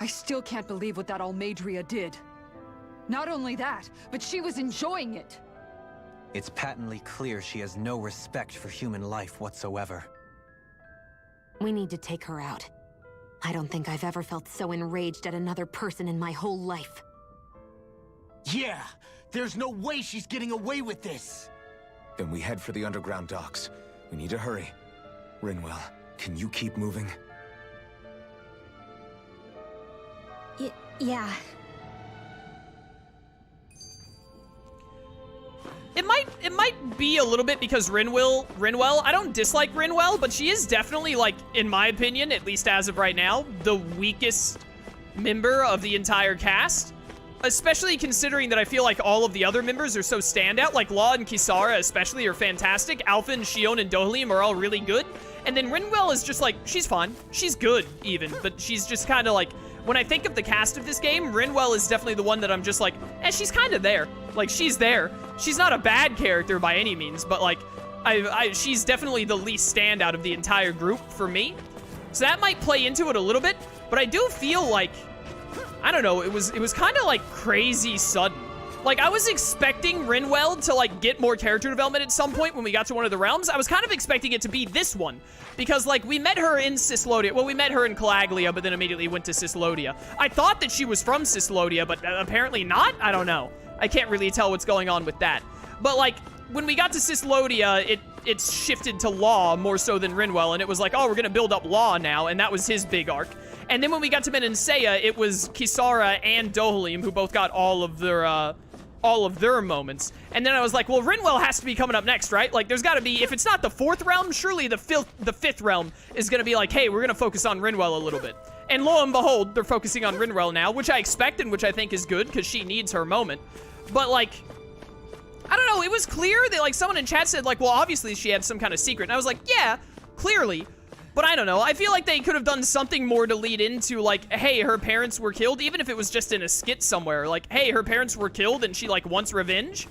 I still can't believe what that Almadria did. Not only that, but she was enjoying it. It's patently clear she has no respect for human life whatsoever. We need to take her out. I don't think I've ever felt so enraged at another person in my whole life. Yeah! There's no way she's getting away with this! Then we head for the underground docks. We need to hurry. Rinwell, can you keep moving? Yeah. It might be a little bit because Rinwell, I don't dislike Rinwell, but she is definitely, like, in my opinion, at least as of right now, the weakest member of the entire cast. Especially considering that I feel like all of the other members are so standout. Like, Law and Kisara especially are fantastic. Alpha and Shion and Dohalim are all really good. And then Rinwell is just like, she's fine. She's good, even. But she's just kind of like, when I think of the cast of this game, Rinwell is definitely the one that I'm just like, she's kind of there. Like, she's there. She's not a bad character by any means, but like, she's definitely the least standout of the entire group for me. So that might play into it a little bit, but I do feel like, I don't know, it was kind of like crazy sudden. Like, I was expecting Rinwell to like get more character development at some point when we got to one of the realms. I was kind of expecting it to be this one because like we met her in Cislodia. Well, we met her in Calaglia, but then immediately went to Cislodia. I thought that she was from Cislodia, but apparently not. I don't know. I can't really tell what's going on with that. But like when we got to Cislodia, it's shifted to Law more so than Rinwell, and it was like, oh, we're gonna build up Law now, and that was his big arc. And then when we got to Meninsea, it was Kisara and Dohalim who both got all of their moments. And then I was like, well, Rinwell has to be coming up next, right? Like, there's got to be, if it's not the 4th realm, surely the 5th realm is going to be like, hey, we're going to focus on Rinwell a little bit. And lo and behold, they're focusing on Rinwell now, which I expect and which I think is good because she needs her moment. But, like, I don't know, it was clear that, like, someone in chat said, like, well, obviously she had some kind of secret. And I was like, yeah, clearly. But I don't know, I feel like they could have done something more to lead into, like, hey, her parents were killed, even if it was just in a skit somewhere. Like, hey, her parents were killed and she, like, wants revenge.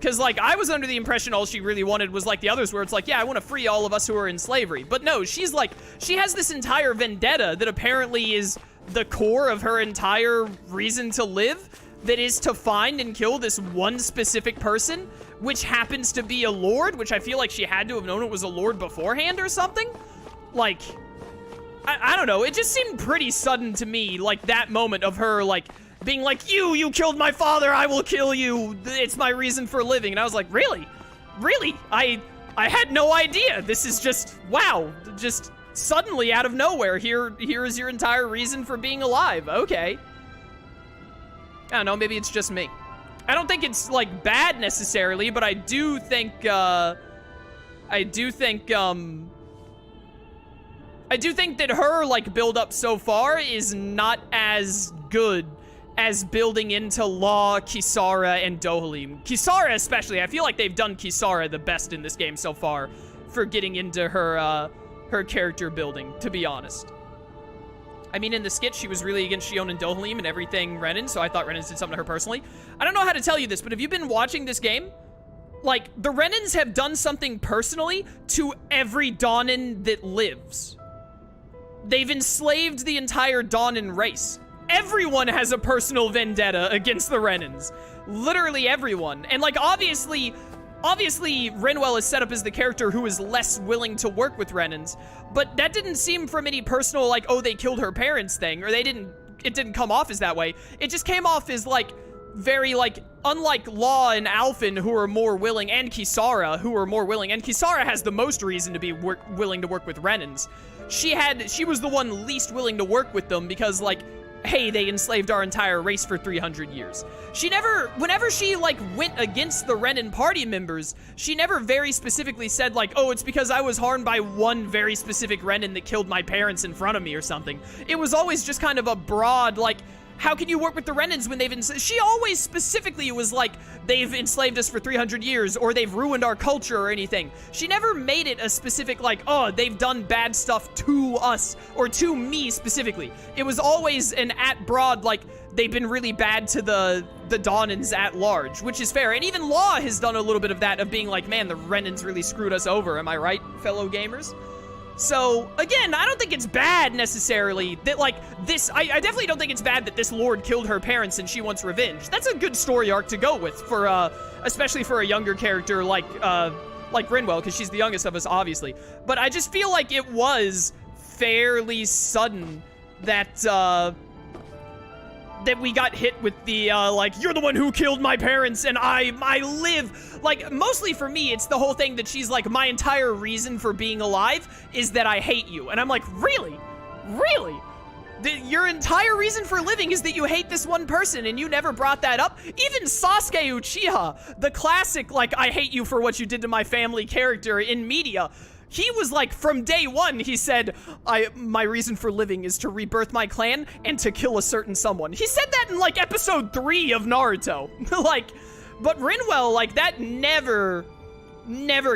Because, like, I was under the impression all she really wanted was, like, the others where it's like, yeah, I want to free all of us who are in slavery. But no, she's, like, she has this entire vendetta that apparently is the core of her entire reason to live. That is to find and kill this one specific person, which happens to be a lord, which I feel like she had to have known it was a lord beforehand or something. Like, I don't know, it just seemed pretty sudden to me, like, that moment of her, like, being like, you killed my father, I will kill you, it's my reason for living, and I was like, really? Really? I had no idea, this is just, wow, just suddenly out of nowhere, here is your entire reason for being alive, okay. I don't know, maybe it's just me. I don't think it's, like, bad necessarily, but I do think that her, like, build-up so far is not as good as building into Law, Kisara, and Dohalim. Kisara especially, I feel like they've done Kisara the best in this game so far for getting into her, her character building, to be honest. I mean, in the skit, she was really against Shion and Dohalim and everything Renan, so I thought Renans did something to her personally. I don't know how to tell you this, but have you been watching this game? Like, the Renans have done something personally to every Dahnan that lives. They've enslaved the entire Dahnan race. Everyone has a personal vendetta against the Renans. Literally everyone. And, like, obviously Rinwell is set up as the character who is less willing to work with Renans, but that didn't seem from any personal, like, oh, they killed her parents thing, or it didn't come off as that way. It just came off as, like, very, like, unlike Law and Alphen, who are more willing, and Kisara, who are more willing, and Kisara has the most reason to be willing to work with Renans. She was the one least willing to work with them because, like, hey, they enslaved our entire race for 300 years. Whenever she, like, went against the Renan party members, she never very specifically said, like, oh, it's because I was harmed by one very specific Renan that killed my parents in front of me or something. It was always just kind of a broad, like, how can you work with the Renans when they've she always specifically was like, they've enslaved us for 300 years, or they've ruined our culture or anything. She never made it a specific, like, oh, they've done bad stuff to us, or to me specifically. It was always an at-broad, like, they've been really bad to the Dahnans at large, which is fair. And even Law has done a little bit of that, of being like, man, the Renans really screwed us over. Am I right, fellow gamers? So, again, I don't think it's bad, necessarily, that, like, this... I definitely don't think it's bad that this lord killed her parents and she wants revenge. That's a good story arc to go with, for, especially for a younger character like Rinwell, because she's the youngest of us, obviously. But I just feel like it was fairly sudden that, that we got hit with the, like, you're the one who killed my parents and I live. Like, mostly for me, it's the whole thing that she's like, my entire reason for being alive is that I hate you. And I'm like, really? Really? Your entire reason for living is that you hate this one person and you never brought that up? Even Sasuke Uchiha, the classic, like, I hate you for what you did to my family character in media, he was like, from day one, he said, my reason for living is to rebirth my clan and to kill a certain someone. He said that in, like, episode 3 of Naruto. Like, but Rinwell, like, that never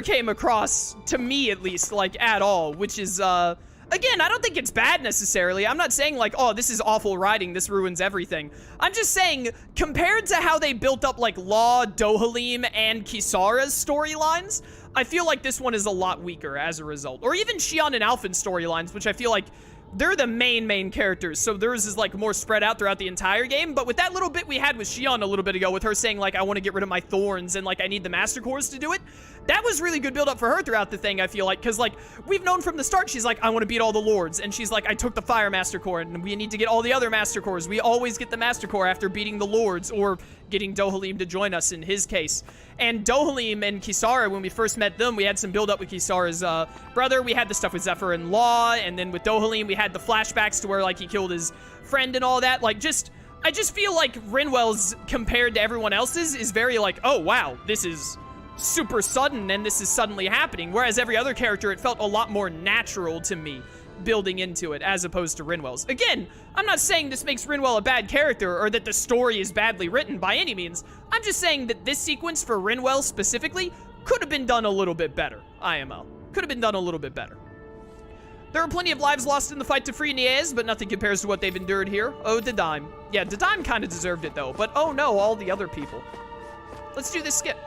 came across, to me at least, like, at all, which is, again, I don't think it's bad necessarily. I'm not saying, like, oh, this is awful writing, this ruins everything. I'm just saying, compared to how they built up, like, Law, Dohalim, and Kisara's storylines, I feel like this one is a lot weaker as a result. Or even Shion and Alphen's storylines, which I feel like they're the main characters, so theirs is, like, more spread out throughout the entire game. But with that little bit we had with Shion a little bit ago, with her saying, like, I want to get rid of my thorns and, like, I need the Master Cores to do it, that was really good build-up for her throughout the thing, I feel like. Because, like, we've known from the start, she's like, I want to beat all the lords. And she's like, I took the Fire Master Core, and we need to get all the other Master Cores. We always get the Master Core after beating the lords, or getting Dohalim to join us in his case. And Dohalim and Kisara, when we first met them, we had some build-up with Kisara's brother. We had the stuff with Zephyr and Law, and then with Dohalim, we had the flashbacks to where, like, he killed his friend and all that. Like, I just feel like Rinwell's, compared to everyone else's, is very like, oh, wow, this is super sudden, and this is suddenly happening. Whereas every other character, it felt a lot more natural to me, building into it, as opposed to Rinwell's. Again, I'm not saying this makes Rinwell a bad character, or that the story is badly written by any means. I'm just saying that this sequence for Rinwell specifically could have been done a little bit better, IMO. Could have been done a little bit better. There are plenty of lives lost in the fight to free Niez, but nothing compares to what they've endured here. Oh, Dadaim. Yeah, Dadaim kind of deserved it, though, but oh no, all the other people. Let's do this skip.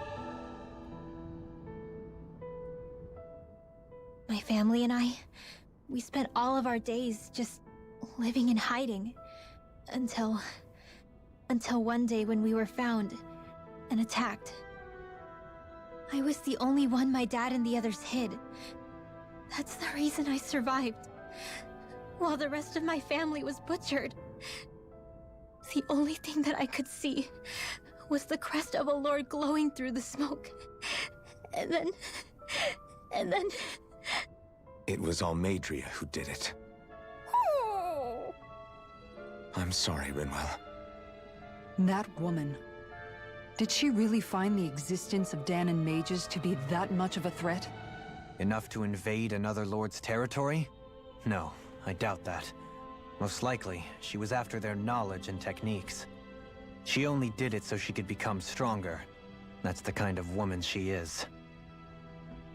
My family and I, we spent all of our days just living in hiding until one day when we were found and attacked. I was the only one my dad and the others hid. That's the reason I survived, while the rest of my family was butchered. The only thing that I could see was the crest of a lord glowing through the smoke. And then... It was Almeidria who did it. I'm sorry, Rinwell. That woman. Did she really find the existence of Dan and mages to be that much of a threat? Enough to invade another lord's territory? No, I doubt that. Most likely, she was after their knowledge and techniques. She only did it so she could become stronger. That's the kind of woman she is.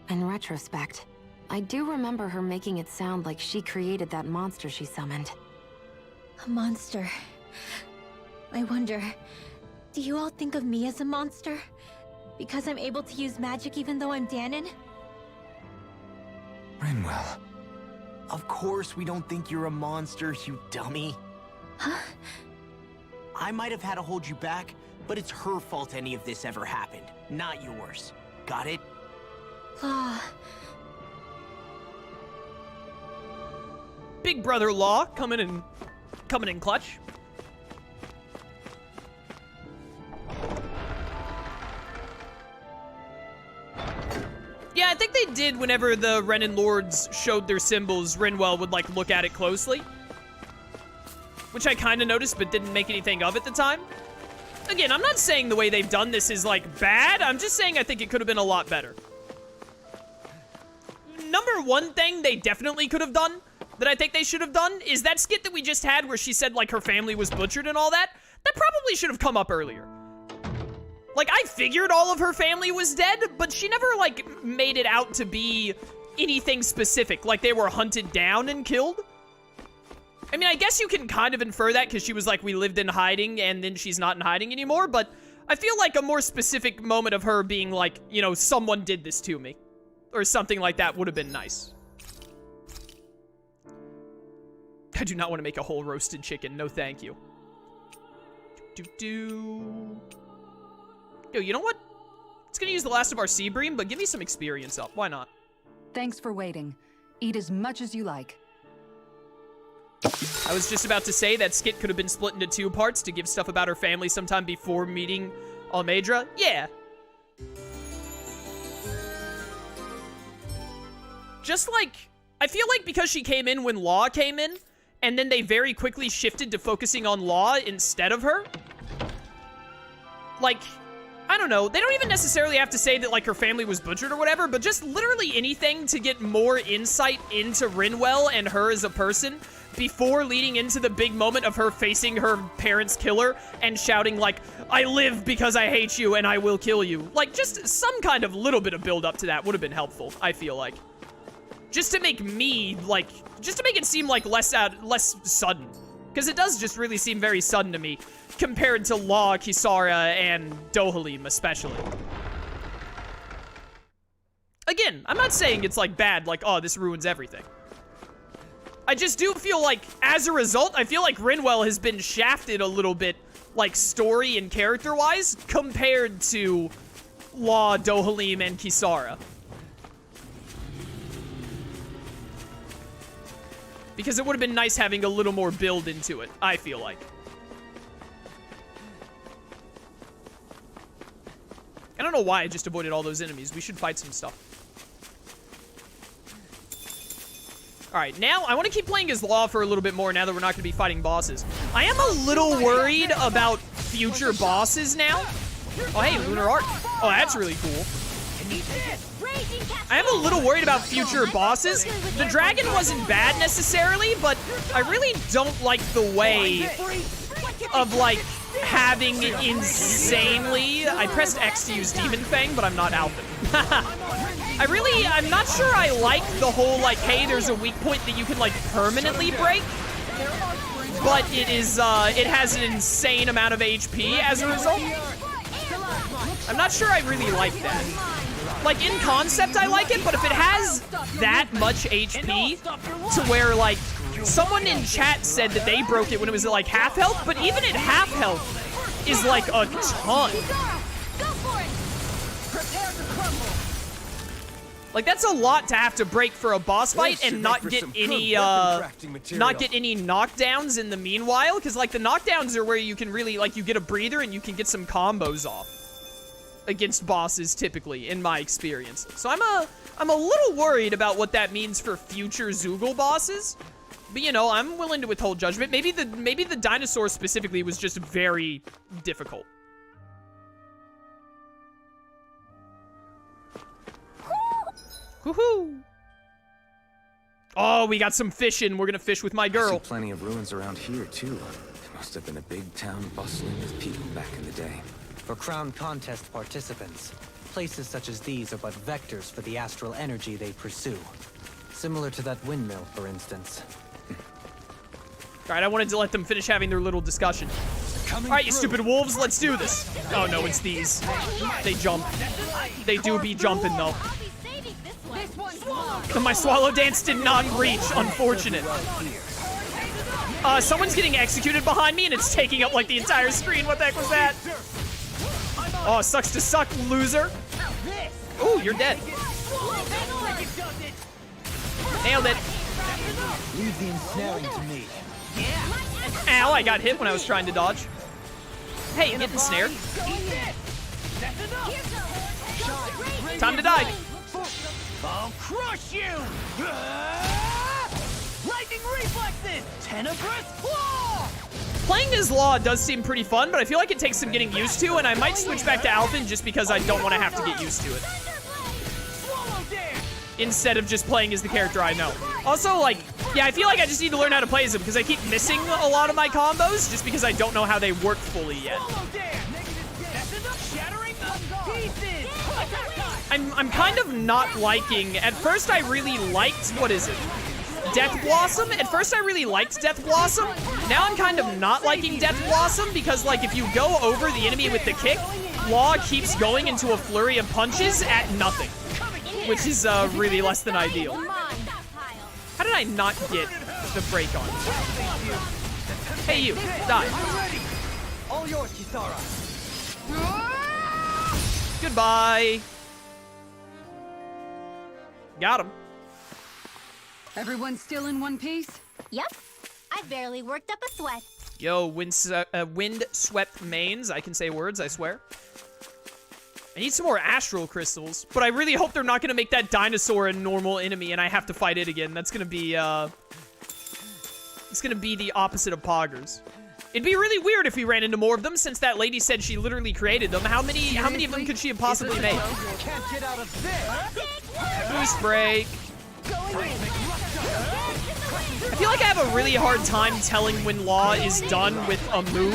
In retrospect, I do remember her making it sound like she created that monster she summoned. A monster. I wonder, do you all think of me as a monster? Because I'm able to use magic even though I'm Danon? Rinwell. Of course we don't think you're a monster, you dummy. Huh? I might have had to hold you back, but it's her fault any of this ever happened, not yours. Got it? Law. Big brother Law coming in clutch. Yeah, I think they did whenever the Renan Lords showed their symbols, Rinwell would, like, look at it closely. Which I kind of noticed, but didn't make anything of at the time. Again, I'm not saying the way they've done this is, like, bad. I'm just saying I think it could have been a lot better. Number one thing they definitely could have done, that I think they should have done, is that skit that we just had where she said, like, her family was butchered and all that. That probably should have come up earlier. Like, I figured all of her family was dead, but she never, like, made it out to be anything specific. Like, they were hunted down and killed. I mean, I guess you can kind of infer that because she was like, we lived in hiding, and then she's not in hiding anymore, but I feel like a more specific moment of her being like, you know, someone did this to me, or something like that would have been nice. I do not want to make a whole roasted chicken. No, thank you. Yo, you know what? It's gonna use the last of our sea bream, but give me some experience up. Why not? Thanks for waiting. Eat as much as you like. I was just about to say that skit could have been split into 2 parts to give stuff about her family sometime before meeting Almedra. Yeah. Just like, I feel like because she came in when Law came in, and then they very quickly shifted to focusing on Law instead of her. Like, I don't know, they don't even necessarily have to say that, like, her family was butchered or whatever, but just literally anything to get more insight into Rinwell and her as a person before leading into the big moment of her facing her parents' killer and shouting, like, I live because I hate you and I will kill you. Like, just some kind of little bit of build up to that would have been helpful, I feel like. Just to make me, like, just to make it seem like less sudden. Because it does just really seem very sudden to me, compared to Law, Kisara, and Dohalim, especially. Again, I'm not saying it's, like, bad, like, oh, this ruins everything. I just do feel like, as a result, I feel like Rinwell has been shafted a little bit, like, story and character-wise, compared to Law, Dohalim, and Kisara. Because it would have been nice having a little more build into it, I feel like. I don't know why I just avoided all those enemies. We should fight some stuff. Alright, now I want to keep playing as Law for a little bit more now that we're not going to be fighting bosses. I am a little worried about future bosses now. Oh, hey, Lunar Arc. Oh, that's really cool. I am a little worried about future bosses. The dragon wasn't bad necessarily, but I really don't like the way of, like, having insanely... I pressed X to use Demon Fang, but I'm not Alphen. I'm not sure I like the whole, like, hey, there's a weak point that you can, like, permanently break. But it is, it has an insane amount of HP as a result. I'm not sure I really like that. Like, in concept, I like it, but if it has that much HP to where, like, someone in chat said that they broke it when it was at, like, half health, but even at half health is, like, a ton. Like, that's a lot to have to break for a boss fight and not get any knockdowns in the meanwhile, because, like, the knockdowns are where you can really, like, you get a breather and you can get some combos off against bosses, typically, in my experience. So I'm a little worried about what that means for future Zoogle bosses. But, you know, I'm willing to withhold judgment. Maybe the dinosaur specifically was just very difficult. Woohoo! Oh, we got some fishing. We're gonna fish with my girl. I see plenty of ruins around here, too. It must have been a big town bustling with people back in the day. For Crown Contest participants, places such as these are but vectors for the astral energy they pursue. Similar to that windmill, for instance. Alright, I wanted to let them finish having their little discussion. Alright, you stupid wolves, let's do this. Oh no, it's these. They jump. They do be jumping, though. My swallow dance did not reach, unfortunate. Someone's getting executed behind me and it's taking up, like, the entire screen. What the heck was that? Oh, sucks to suck, loser. Ooh, you're dead. Nailed it. Leave the ensnaring to me. Ow, I got hit when I was trying to dodge. Hey, get ensnared. Time to die. I'll crush you! Lightning reflexes! Tenebrous claw! Playing as Law does seem pretty fun, but I feel like it takes some getting used to, and I might switch back to Alphen just because I don't want to have to get used to it. Instead of just playing as the character I know. Also, like, yeah, I feel like I just need to learn how to play as him because I keep missing a lot of my combos just because I don't know how they work fully yet. I'm kind of not liking... At first, I really liked... What is it? Death Blossom? At first, I really liked Death Blossom. Now I'm kind of not liking Death Blossom because, like, if you go over the enemy with the kick, Law keeps going into a flurry of punches at nothing. Which is, really less than ideal. How did I not get the brake on. Hey, you. Die. All yours, Kisara. Goodbye. Got him. Everyone still in one piece? Yep. I barely worked up a sweat. Yo, wind-swept mains. I can say words, I swear. I need some more astral crystals, but I really hope they're not going to make that dinosaur a normal enemy and I have to fight it again. That's going to be, it's going to be the opposite of Poggers. It'd be really weird if we ran into more of them, since that lady said she literally created them. How many of them could she have possibly made? Can't get out of this. Boost break. I feel like I have a really hard time telling when Law is done with a move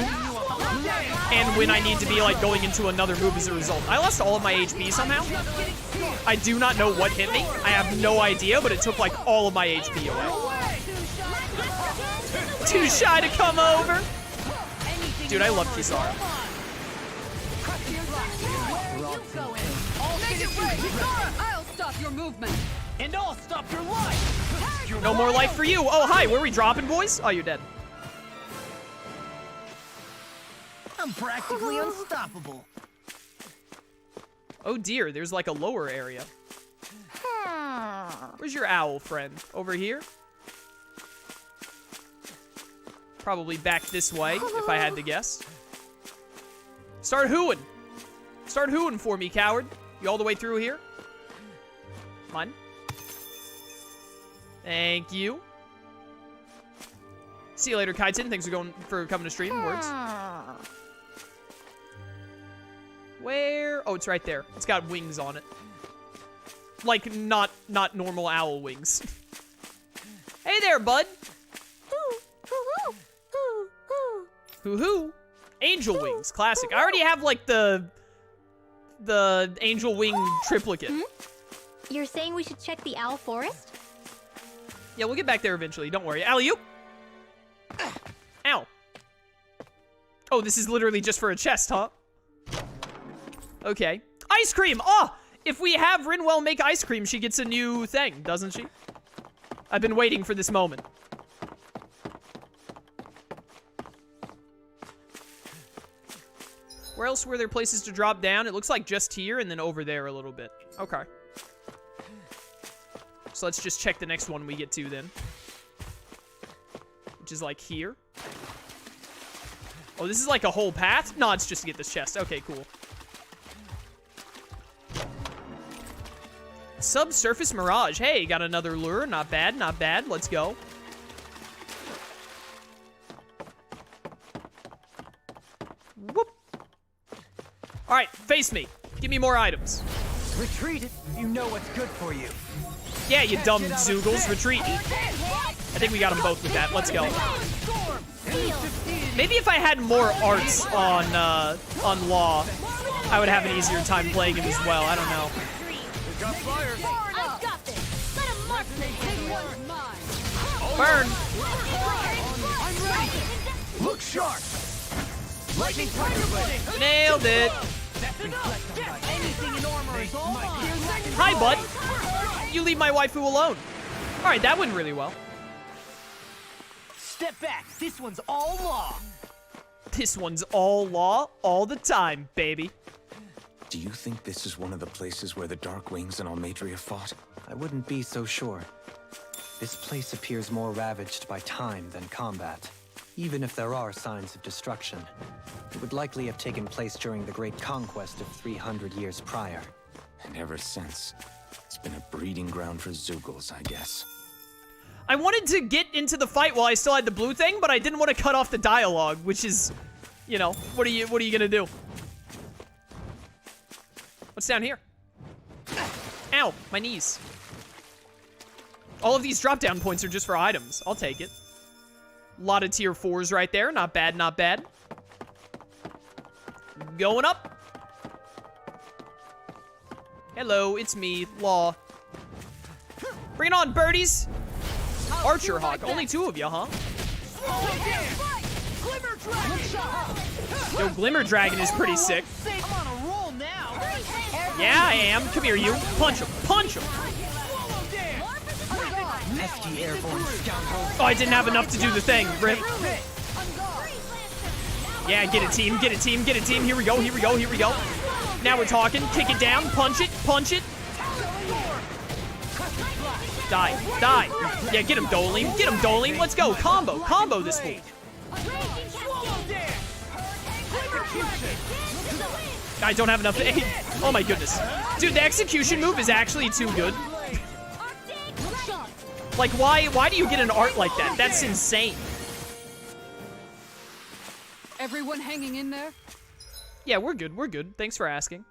and when I need to be like going into another move as a result. I lost all of my HP somehow. I do not know what hit me. I have no idea, but it took like all of my HP away. Too shy to come over. Dude, I love Kisara. I'll stop your movement. And I'll stop your life! No more life for you. Oh, hi. Where are we dropping, boys? Oh, you're dead. I'm practically unstoppable. Oh, dear. There's like a lower area. Where's your owl friend? Over here? Probably back this way, if I had to guess. Start hooing. Start hooing for me, coward. You all the way through here? Come on. Thank you. See you later, Kaiten. Thanks for coming to stream. Words. Where? Oh, it's right there. It's got wings on it. Like, not normal owl wings. Hey there, bud. Hoo-hoo. Angel wings. Classic. I already have, like, the angel wing triplicate. You're saying we should check the owl forest? Yeah, we'll get back there eventually. Don't worry. Alley-oop. Ow. Oh, this is literally just for a chest, huh? Okay. Ice cream! Oh! If we have Rinwell make ice cream, she gets a new thing, doesn't she? I've been waiting for this moment. Where else were there places to drop down? It looks like just here and then over there a little bit. Okay. So let's just check the next one we get to then. Which is like here. Oh, this is like a whole path? No, it's just to get this chest. Okay, cool. Subsurface Mirage. Hey, got another lure. Not bad, not bad. Let's go. Whoop. All right, face me. Give me more items. Retreat if you know what's good for you. Yeah, you dumb Zoogles. Retreat. I think we got them both with that. Let's go. Maybe if I had more arts on Law, I would have an easier time playing him as well. I don't know. I've got this. Let him mark me. Burn. Look sharp. Lightning tiger. Nailed it. Anything in armor is all mine. Hi, bud. You leave my waifu alone. All right, that went really well. Step back. This one's all Law. This one's all Law, all the time, baby. Do you think this is one of the places where the Dark Wings and Almadria fought? I wouldn't be so sure. This place appears more ravaged by time than combat. Even if there are signs of destruction, it would likely have taken place during the Great Conquest of 300 years prior. And ever since, it's been a breeding ground for Zoogles, I guess. I wanted to get into the fight while I still had the blue thing, but I didn't want to cut off the dialogue, which is, you know, what are you gonna do? What's down here? Ow, my knees. All of these drop-down points are just for items. I'll take it. A lot of tier 4s right there. Not bad, not bad. Going up. Hello, it's me, Law. Bring it on, birdies. Archer Hawk. Only 2 of you, huh? Yo, Glimmer Dragon is pretty sick. I'm on a roll now. Yeah, I am. Come here, you. Punch him. Punch him. pesky airborne scoundrel. Oh, I didn't have enough to do the thing. Rip. Yeah, get it, team. Get it, team. Get it, team. Here we go. Here we go. Here we go. Now we're talking. Kick it down. Punch it. Punch it. Die. Die. Yeah, get him, Doline. Get him, Doline. Let's go. Combo. Combo this fool. I don't have enough aid. Oh my goodness. Dude, the execution move is actually too good. Like, why do you get an art like that? That's insane. Everyone hanging in there? Yeah, we're good. We're good. Thanks for asking.